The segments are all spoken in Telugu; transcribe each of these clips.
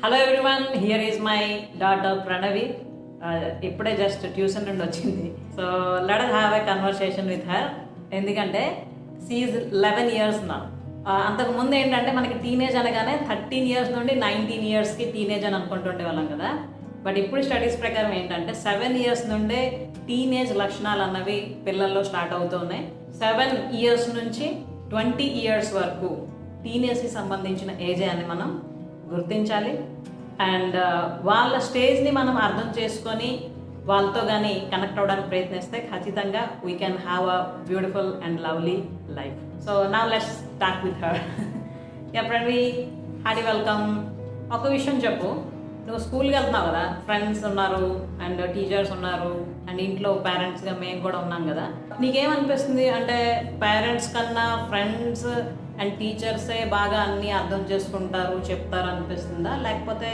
Hello everyone, here is my daughter Pranavi. ఇప్పుడే జస్ట్ ట్యూషన్ నుండి వచ్చింది. So let us have a conversation with her. ఎందుకంటే షీఈ్ 11 years నా. అంతకు ముందు ఏంటంటే మనకి టీనేజ్ అనగానే 13 years నుండి 19 yearsకి టీనేజ్ అని అనుకుంటుండే వాళ్ళం కదా. బట్ ఇప్పుడు స్టడీస్ ప్రకారం ఏంటంటే 7 years నుండే టీనేజ్ లక్షణాలు అన్నవి పిల్లల్లో స్టార్ట్ అవుతున్నాయి. 7 years నుంచి 20 years వరకు టీనేజ్కి సంబంధించిన ఏజే అని మనం గుర్తించాలి. అండ్ వాళ్ళ స్టేజ్ని మనం అర్థం చేసుకొని వాళ్ళతో కానీ కనెక్ట్ అవ్వడానికి ప్రయత్నిస్తే ఖచ్చితంగా we can have a beautiful and lovely life. So now let's start with her. Pranavi, hearty welcome. ఒక విషయం చెప్పు, నువ్వు స్కూల్కి వెళ్తున్నావు కదా, ఫ్రెండ్స్ ఉన్నారు అండ్ టీచర్స్ ఉన్నారు అండ్ ఇంట్లో పేరెంట్స్గా మేము కూడా ఉన్నాం కదా. నీకేమనిపిస్తుంది అంటే పేరెంట్స్ కన్నా ఫ్రెండ్స్ అండ్ టీచర్సే బాగా అన్నీ అర్థం చేసుకుంటారు, చెప్తారు అనిపిస్తుందా? లేకపోతే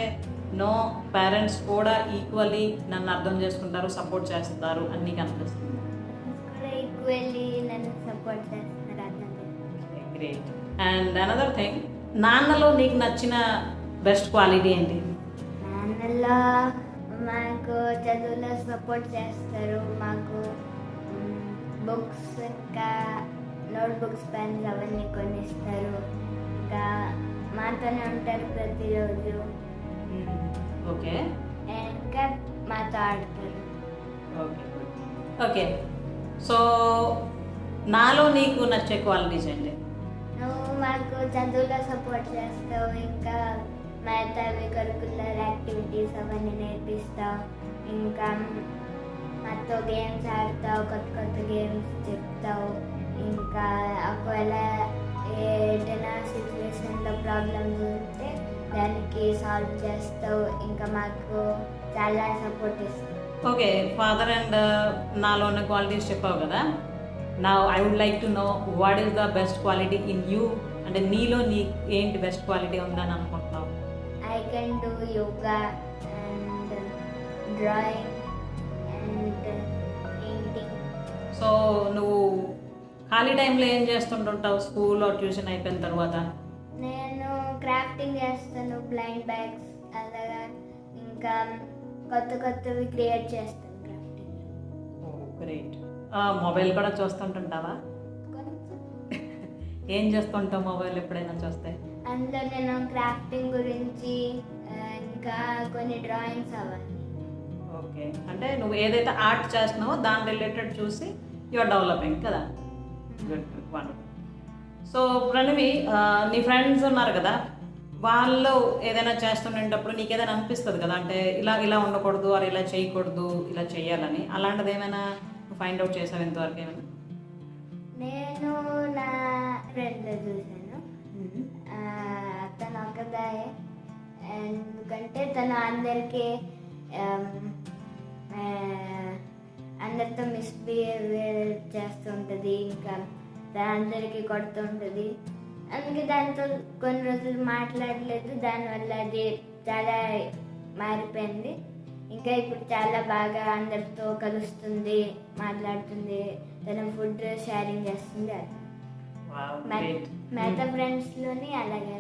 నో, పేరెంట్స్ కూడా ఈక్వల్లీ నన్ను అర్థం చేసుకుంటారు, సపోర్ట్ చేస్తారు అని నీకు అనిపిస్తుంది? గ్రేట్. అండ్ అనదర్ థింగ్, నాన్నలో నీకు నచ్చిన బెస్ట్ క్వాలిటీ ఏంటి? నాన్నలో మాకు చదువులో సపోర్ట్ చేస్తారు. మాకు బుక్స్ ఇంకా నోట్బుక్స్, పెన్స్ అవన్నీ కొనిస్తారు. ఇంకా మాతోనే ఉంటారు ప్రతిరోజు. ఓకే. ఇంకా మాతో ఆడతారు. Okay okay. సో నాలో నీకు నచ్చే క్వాలిటీస్ ఏంటి? నువ్వు మాకు చదువులో సపోర్ట్ చేస్తావు. ఇంకా మిగతావి కరికులర్ యాక్టివిటీస్ అవన్నీ నేర్పిస్తావు. ఇంకా మాతో గేమ్స్ ఆడతావు, కొత్త కొత్త గేమ్స్ చెప్తావు. ఇంకా ఒకవేళ ఏదైనా సిచ్యువేషన్లో ప్రాబ్లమ్స్ ఉంటే దానికి సాల్వ్ చేస్తావు. ఇంకా మాకు చాలా సపోర్ట్ ఇస్తావు. ఓకే, ఫాదర్ అండ్ నాలో ఉన్న క్వాలిటీస్ చెప్పావు కదా. నా I would like to know what is the best quality in you. అంటే నీలో నీ ఏంటి బెస్ట్ క్వాలిటీ ఉందని అనుకుంటున్నావు? I can do yoga and drawing and painting. So నువ్వు ఖాళీ టైంలో ఏం చేస్తుంటుంటావు స్కూల్లో ట్యూషన్ అయిపోయిన తర్వాత? నేను క్రాఫ్టింగ్ చేస్తాను, బ్లైండ్ బ్యాగ్స్ అలాగా. ఇంకా కొత్త కొత్తవి క్రియేట్ చేస్తాను క్రాఫ్టింగ్. గ్రేట్. మొబైల్ కూడా చూస్తుంటుంటావా? ఏం చేస్తుంటావు మొబైల్ ఎప్పుడైనా చూస్తే? అందులో నేను క్రాఫ్టింగ్ గురించి ఇంకా కొన్ని డ్రాయింగ్స్ అవ్వాలి. ఓకే, అంటే నువ్వు ఏదైతే ఆర్ట్ చేస్తున్నావో దాని రిలేటెడ్ చూసి యువర్ డెవలపింగ్ కదా. Good good, wonderful. So Pranavi, నీ ఫ్రెండ్స్ ఉన్నారు కదా, వాళ్ళు ఏదైనా చేస్తుండేటప్పుడు నీకు ఏదైనా అనిపిస్తుంది కదా, అంటే ఇలా ఇలా ఉండకూడదు, అది ఇలా చేయకూడదు, ఇలా చేయాలని. అలాంటిది ఏమైనా ఫైండ్ అవుట్ చేసావు ఇంతవరకు ఏమైనా? నేను నా ఫ్రెండ్ చూసాను. తను ఒకదాయే, ఎందుకంటే తను అందరికీ అందరితో మిస్బిహేవియర్ చేస్తుంటుంది. ఇంకా తను అందరికీ కొడుతుంటుంది. అందుకే దాంతో కొన్ని రోజులు మాట్లాడలేదు. దానివల్ల అది చాలా మారిపోయింది. ఇంకా ఇప్పుడు చాలా బాగా అందరితో కలుస్తుంది, మాట్లాడుతుంది. తన ఫుడ్ షేరింగ్ చేస్తుంది. అది మిగతా ఫ్రెండ్స్లోని అలాగే.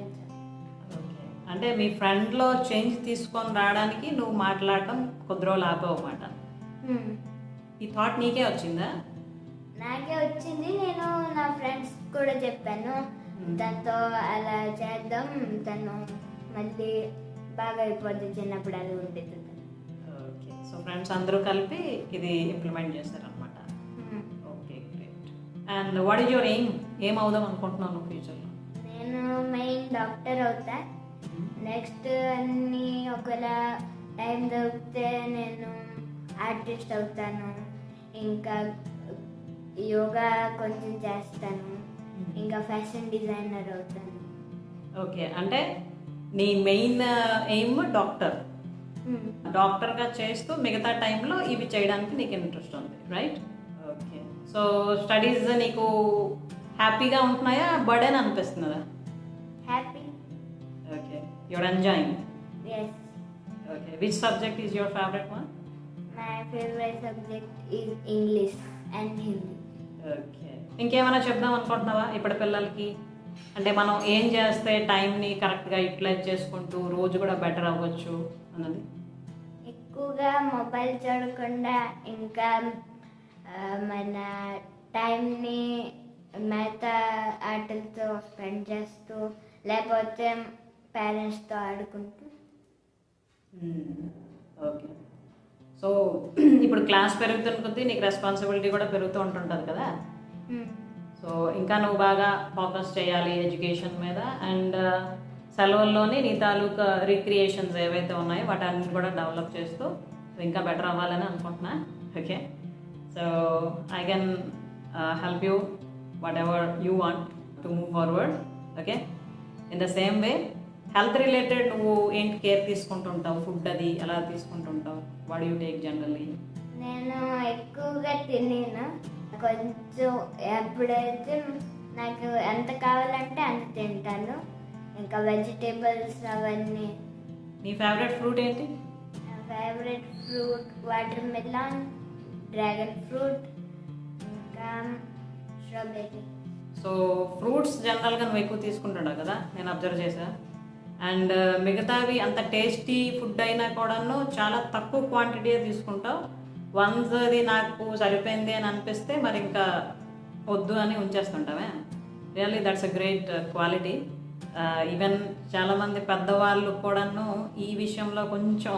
అంటే మీ ఫ్రెండ్లో చేంజ్ తీసుకొని రావడానికి నువ్వు మాట్లాడటం కొద్ది రోజులు ఆపవన్నమాట. ఈ థాట్ నీకే వచ్చిందా? నాకే వచ్చింది. నేను నా ఫ్రెండ్స్ కూడా చెప్పాను, దాంతో అలా చేద్దాం, తను మళ్ళీ బాగా అయిపోద్ది, చిన్నప్పుడు అది ఉండేది. ఓకే, సో ఫ్రెండ్స్ అందరూ కలిపి ఇది ఇంప్లిమెంట్ చేస్తారనమాట. Okay, great. And what is your aim? ఏం అవుదాం అనుకుంటున్నాను ఫ్యూచర్లో? నేను మెయిన్ డాక్టర్ అవుతా. నెక్స్ట్ అన్నీ ఒకవేళ టైం దొరికితే నేను ఆర్టిస్ట్ అవుతాను. ఇంకా యోగా కొంచెం చేస్తాను. ఇంకా ఫ్యాషన్ డిజైనర్ అవుతాను. ఓకే, అంటే నీ మెయిన్ ఎయిమ్ డాక్టర్. డాక్టర్గా చేస్తూ మిగతా టైంలో ఇవి చేయడానికి నీకు ఇంట్రెస్ట్ ఉంది, రైట్? ఓకే. సో స్టడీస్ నీకు హ్యాపీగా ఉంటున్నాయా, బర్డెన్ అనిపిస్తుందా? Happy. Okay, you're enjoying. Yes. Okay, which subject is your favourite one? My favorite subject is English and Hindi. Okay, ఇంకేమైనా చెప్దాం అనుకుంటున్నావా ఇప్పటి పిల్లలకి? అంటే మనం ఏం చేస్తే టైంని కరెక్ట్గా యూటిలైజ్ చేసుకుంటూ రోజు కూడా బెటర్ అవ్వచ్చు అన్నది. ఎక్కువగా మొబైల్ చూడకుండా ఇంకా మన టైంని మిగతా ఆటలతో స్పెండ్ చేస్తూ లేకపోతే పేరెంట్స్తో ఆడుకుంటూ. ఓకే. సో ఇప్పుడు క్లాస్ పెరుగుతున్న కొద్దీ నీకు రెస్పాన్సిబిలిటీ కూడా పెరుగుతూ ఉంటుంటుంది కదా. సో ఇంకా నువ్వు బాగా ఫోకస్ చేయాలి ఎడ్యుకేషన్ మీద. అండ్ సెలవుల్లోనే నీ తాలూకా రిక్రియేషన్స్ ఏవైతే ఉన్నాయో వాటన్ని కూడా డెవలప్ చేస్తూ ఇంకా బెటర్ అవ్వాలని అనుకుంటున్నా. Okay. So I can help you what ever you want to move forward. Okay. In the same way health related నువ్వు ఏంటి కేర్ తీసుకుంటుంటావు, ఫుడ్ అది ఎలా తీసుకుంటుంటావు, వాట్ యూ టేక్ జనరల్లీ? నేను ఎక్కువగా తినేను, కొంచెం ఎప్పుడైతే నాకు ఎంత కావాలంటే అంత తింటాను. ఇంకా వెజిటేబుల్స్ అవన్నీ. నీ ఫేవరెట్ ఫ్రూట్ ఏంటి? నా favourite fruit watermelon, dragon fruit, ఇంకా స్ట్రాబెర్రీ. సో ఫ్రూట్స్ జనరల్గా నువ్వు ఎక్కువ తీసుకుంటున్నావు కదా, నేను అబ్జర్వ్ చేశా. అండ్ మిగతావి అంత టేస్టీ ఫుడ్ అయినా కూడాను చాలా తక్కువ క్వాంటిటీ తీసుకుంటావు. వన్స్ అది నాకు సరిపోయింది అని అనిపిస్తే మరి ఇంకా వద్దు అని ఉంచేస్తుంటావే. Really that's a great quality. Even చాలామంది పెద్దవాళ్ళు కూడాను ఈ విషయంలో కొంచెం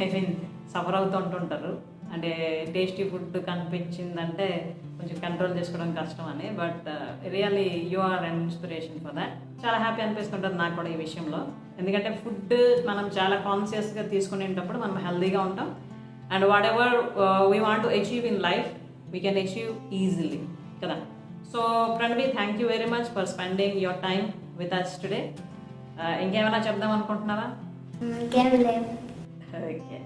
ఐ మీన్ సఫర్ అవుతుంటుంటారు. అంటే టేస్టీ ఫుడ్ కనిపించిందంటే కొంచెం కంట్రోల్ చేసుకోవడం కష్టం అని. But really you are an inspiration for that. చాలా హ్యాపీ అనిపిస్తుంటుంది నాకు కూడా ఈ విషయంలో. ఎందుకంటే ఫుడ్ మనం చాలా కాన్షియస్గా తీసుకునేటప్పుడు మనం హెల్తీగా ఉంటాం. And whatever we want to achieve in life we can achieve easily కదా. So Pranavi, thank you very much for spending your time with us today. ఇంకేమైనా చెప్దాం అనుకుంటున్నావా? ఇంకేం లేవు. ఓకే.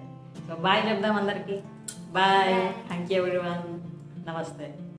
సో బాయ్ చెప్దాం అందరికీ. బాయ్. Thank you everyone. నమస్తే.